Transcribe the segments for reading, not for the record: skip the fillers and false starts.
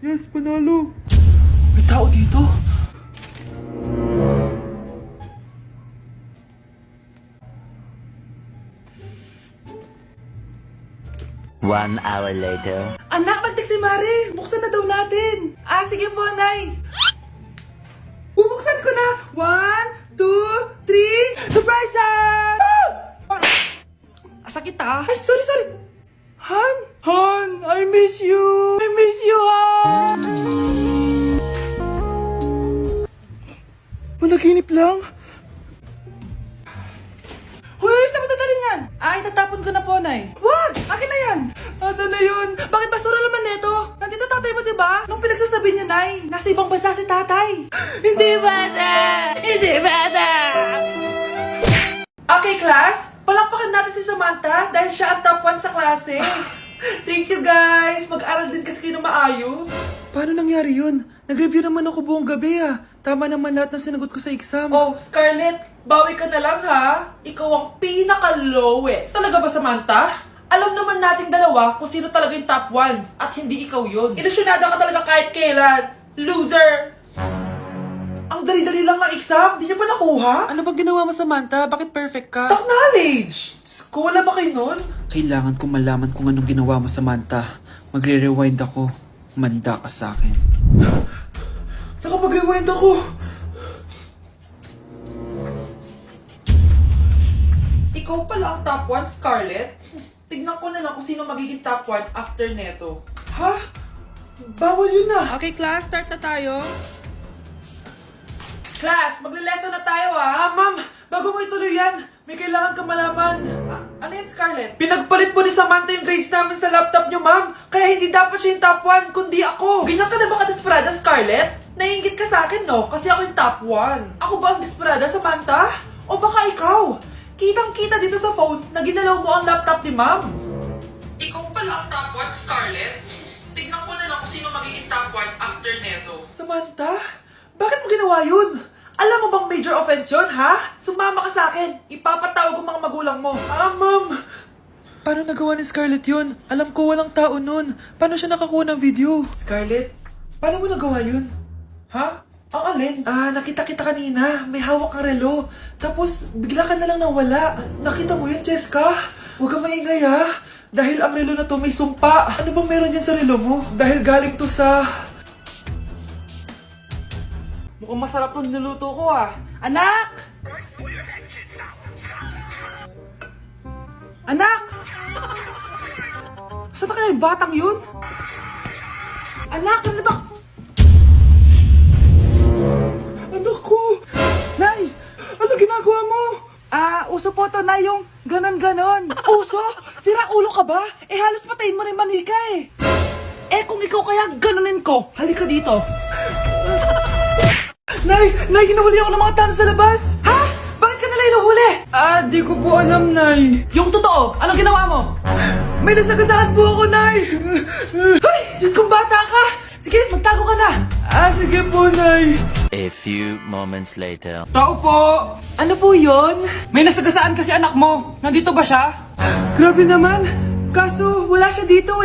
Yes, panalo. May tao dito. One hour later. Anak, magtik si Mari. Buksan na daw natin. Sige po, Nay. Bubuksan ko na. 1, 2, 3. Surprise! Sakit Ay, sorry. Han, I miss you. Han. Panaginip lang. Hoy, saan mo dadalhin yan? Itatapon ko na po, Nay. Wag! Akin na yan! Asan na yun? Bakit basura naman neto? Nandito tatay mo, diba? Nung pinagsasabi niya, Nay, nasa ibang bansa si tatay. Hindi bata! Okay, class. Palakpakan natin si Samantha dahil siya ang top 1 sa klase. Thank you, guys. Mag-aral din kasi kayo na maayos. Paano nangyari yun? Nag-review naman ako buong gabi Tama naman lahat ng sinagot ko sa exam. Oh, Scarlett, bawi ka na lang ha. Ikaw ang pinaka-lowest. Talaga ba, Samantha? Alam naman nating dalawa kung sino talaga yung top 1 at hindi ikaw yun. Ilusyonada ka talaga kahit kailan. Loser! Ang dali-dali lang ng exam, di niya pa nakuha? Ano bang ginawa mo, Samantha? Bakit perfect ka? Stock knowledge! Wala ba kayo nun? Kailangan kong malaman kung anong ginawa mo, Samantha. Magre-rewind ako. Manda ka sa akin. Nakapag-rewind ako! Ikaw pala ang top 1, Scarlett? Tignan ko na lang kung sino magiging top 1 after neto. Ha? Bawal yun na! Okay, class, start na tayo. Class, magle-lesson na tayo ma'am, bago mo ituloy yan, may kailangan ka malaman. Ano yan, Scarlett? Pinagpalit po ni Samantha yung grades namin sa laptop niyo, ma'am. Kaya hindi dapat siya yung top 1, kundi ako. Ganyan ka na ba ka-desperada, Scarlett? Naiingit ka sa akin, no? Kasi ako yung top 1. Ako ba ang desperada, Samantha? O baka ikaw? Kitang-kita dito sa phone na ginalaw mo ang laptop ni ma'am. Ikaw pala ang top 1, Scarlett? Tignan ko na lang kung sino magiging top 1 after neto. Samantha? Bakit mo ginawa yun? Alam mo bang major offense yun, ha? Sumama ka sa akin. Ipapatawag ko mga magulang mo. Ma'am! Paano nagawa ni Scarlett yun? Alam ko walang tao nun. Paano siya nakakuha ng video? Scarlett, paano mo nagawa yun? Ha? Ang alin? Nakita kita kanina. May hawak kang relo. Tapos, bigla ka na lang nawala. Nakita mo yun, Cheska? Huwag kang maingay, ha? Dahil ang relo na to may sumpa. Ano bang meron yan sa relo mo? Dahil galing to sa... Mukhang masarap itong niluto ko Anak! Anak! Saan na kaya yung batang yun? Anak, ano ba? Anak ko! Nay! Ano ginagawa mo? Uso po to, Nay, yung ganon-ganon. Uso? Sira ulo ka ba? Halos patayin mo rin manika kung ikaw kaya ganonin ko, halika dito. Nay, hinuhuli ako ng mga tao sa labas! Ha? Bakit ka nila hinuhuli? Di ko po alam, Nay. Yung totoo, anong ginawa mo? May nasagasaan po ako, Nay! Hoy! Diyos kong bata ka! Sige, magtago ka na! Sige po, Nay. A few moments later. Tao po! Ano po yun? May nasagasaan kasi anak mo. Nandito ba siya? Grabe naman! Kaso, wala siya dito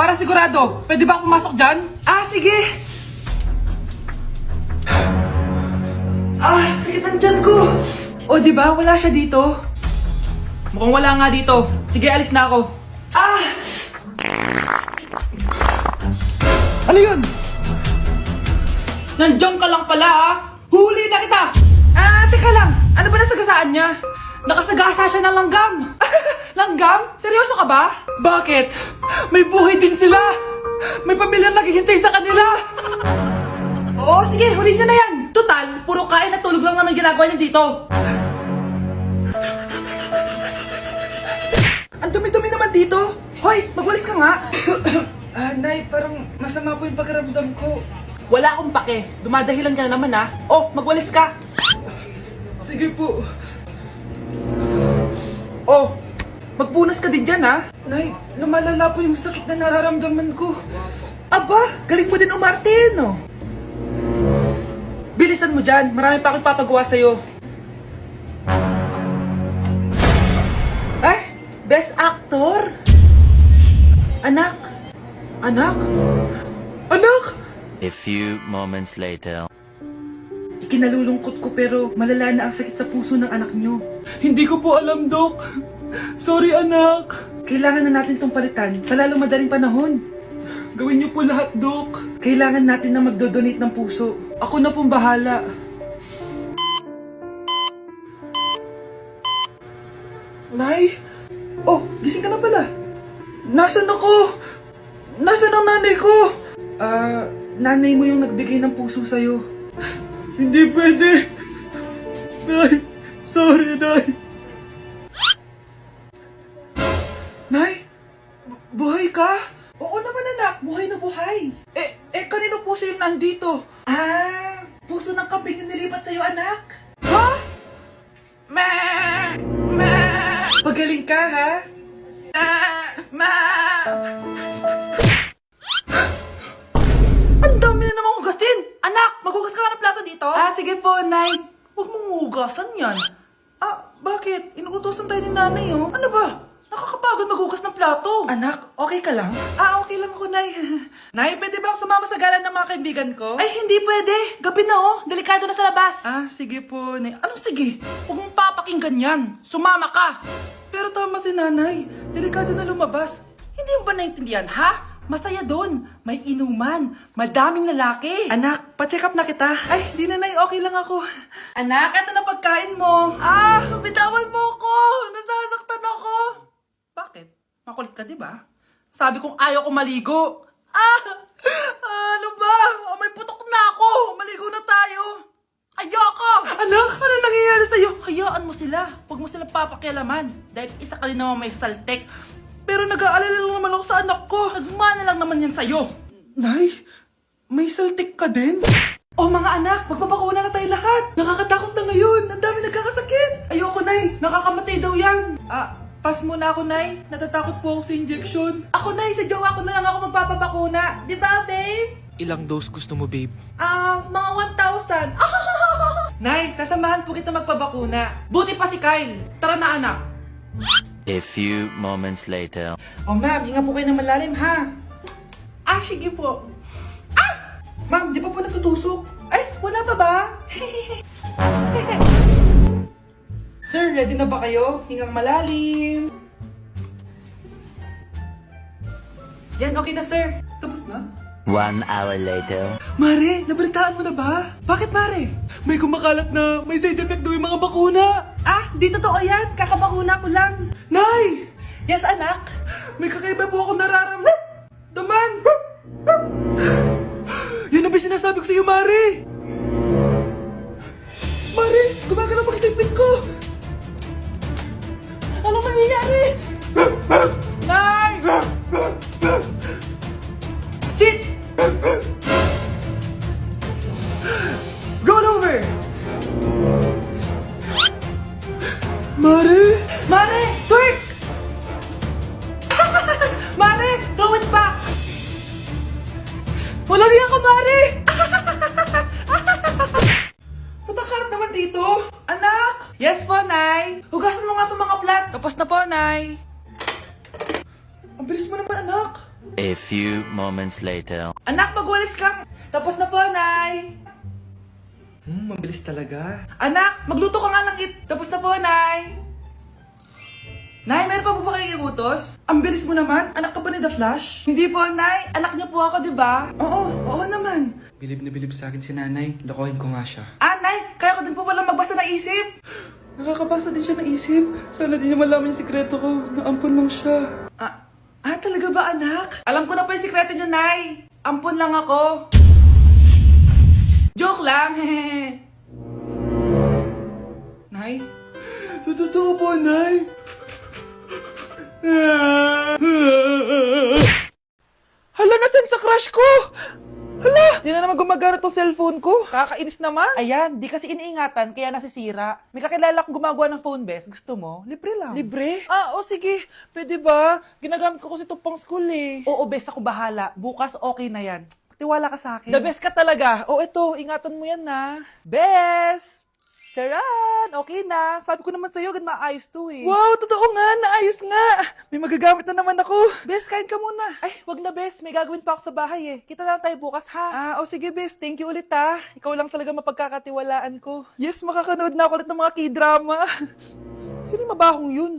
Para sigurado, pwede ba ako pumasok dyan? Sige! Sakit ang tiyan ko. O, diba? Wala siya dito. Mukhang wala nga dito. Sige, alis na ako. Ano yun? Nandiyan ka lang pala, Huli na kita! Teka lang. Ano ba nasagasaan niya? Nakasagasa siya ng langgam. Langgam? Seryoso ka ba? Bakit? May buhay din sila. May pamilyang naghihintay sa kanila. Oo, sige, huli niyo na yan. Total, puro kain at tulog lang naman ginagawa niya dito. Ang dumi-dumi naman dito. Hoy, magwalis ka nga. Nay, parang masama po yung pakiramdam ko. Wala akong pake. Dumadahilan ka na naman Oh, magwalis ka. Sige po. Oh, magpunas ka din dyan Nay, lumalala po yung sakit na nararamdaman ko. Aba, galing mo din umarte no? Bilisan mo dyan, marami pa akong papagawa sa'yo. Best Actor? Anak, Anak? Anak! A few moments later. Ikinalulungkot ko pero malala na ang sakit sa puso ng anak nyo. Hindi ko po alam, Dok. Sorry, anak. Kailangan na natin tong palitan sa lalong madaling panahon. Gawin niyo po lahat, Dok. Kailangan natin na magdodonate ng puso. Ako na pong bahala. Nay? Oh, gising ka na pala. Nasaan ako? Nasaan ang nanay ko? Nanay mo yung nagbigay ng puso sa'yo. Hindi pwede. Nay, sorry, Nay. Nay? Buhay ka? Oo naman, anak. Buhay na buhay. Kanino puso yung nandito? Puso ng kambing yung nilipat sa'yo, anak. Ha? Pagaling ka, ha? Ang dami na namang hugasin! Anak, maghugas ka nga ng plato dito? Sige po, Nay. Huwag mong hugasan yan. Bakit? Inuutosan tayo ni nanay, oh. Ano ba? Nakakapagod maghugas ng plato. Anak, okay ka lang? Okay lang ako, Nay. Nay, pwede ba akong sumama sa gala ng mga kaibigan ko? Ay, hindi pwede. Gabi na, oh. Delikado na sa labas. Sige po, Nay. Anong sige? Huwag mong papakinggan yan. Sumama ka. Pero tama si nanay. Delikado na lumabas. Hindi mo ba naintindihan, ha? Masaya doon. May inuman. Madaming lalaki. Anak, pa-check up na kita. Ay, di na, Nay. Okay lang ako. Anak, eto na pagkain mo. Bitawan mo ako. Nasasaktan ako. Bakit? Makulit ka, di ba? Sabi kong ayaw ko maligo. Ano ba? May putok na ako. Maligo na tayo. Ayoko! Anak, ano nangyayari sa'yo? Hayaan mo sila. Huwag mo silang papakialaman. Dahil isa ka din naman may saltek. Pero nag-aalala lang naman ako sa anak ko. Nagmana lang naman yan sa'yo. Nay, may saltik ka din? Mga anak, magpapakuna na tayo lahat. Nakakatakot na ngayon. Ang dami nagkakasakit. Ayoko, Nay. Nakakamatay daw yan. Pass muna ako, Nay. Natatakot po ako sa injection. Ako, Nay. Sa jowa ko na lang ako magpapabakuna. Di ba, babe? Ilang dose gusto mo, babe? Mga 1,000. Nay, sasamahan po kita magpabakuna. Buti pa si Kyle. Tara na, anak. A few moments later. Ma'am, hinga po kayo ng malalim, ha? Sige po. Ma'am, di pa po natutusok? Ay, wala pa ba? Sir, ready na ba kayo? Hingang malalim. Yan, okay na, sir. Tapos na? 1 hour later. Mare, nabalitaan mo na ba? Bakit, Mare? May kumakalat na may side effect daw yung mga bakuna. Di totoo yan. Kakabakuna ko lang. Nay! Yes, anak? May kakaiba po akong nararamdaman. Yan ang ba sinasabi ko sa'yo, Mare? Mare, gumagalaw mag-isipin ko. Anong mangyayari? Nay! Sit! Roll over! Mare! Mare! Twerk! Mare! Throw it back! Walang iya ka, Mare! Patakalat naman dito. Anak! Yes po, Nay. Hugasan mo nga itong mga plat. Tapos na po, Nay. Ang bilis mo naman, anak. A few moments later. Anak, magwalis ka. Tapos na po, Nay. Mabilis talaga. Anak, magluto ka nga ng Tapos na po, Nay. Nay, meron pa po ba kayong iutos? Ang bilis mo naman. Anak ka ba ni The Flash? Hindi po, Nay. Anak niyo po ako, di ba? Oo naman. Bilib na bilib sa akin si nanay. Lokohin ko nga siya. Nay, kaya ko din po pala magbasa ng isip. Nakakabasa din siya ng isip. Sana din niya malaman yung sikreto ko. Naampon lang siya. Talaga ba, anak? Alam ko na po yung sikreto niyo, Nay. Ampun lang ako. Joke lang, hehe. Nay? Totoo po, Nay. Hala, nasan sa crush ko? Hala, di na naman gumagana tong cellphone ko. Kakainis naman. Ayan, di kasi iniingatan, kaya nasisira. May kakilala kong gumagawa ng phone best. Gusto mo? Libre lang. Libre? Sige. Pwede ba? Ginagamit ko kasi ito pang school eh. Oo, best ako bahala. Bukas okay na yan. Tiwala ka sa akin. The best ka talaga. Ito, ingatan mo yan na. Best! Charan! Okay na. Sabi ko naman sa'yo, gan maayos to eh. Wow, totoo nga, naayos nga. May magagamit na naman ako. Bes, kain ka muna. Ay, wag na Bes. May gagawin pa ako sa bahay eh. Kita na lang tayo bukas ha. O sige, Bes, thank you ulit ha. Ikaw lang talaga mapagkakatiwalaan ko. Yes, makakanood na ako ulit ng mga K-drama. Sino yung mabahong yun?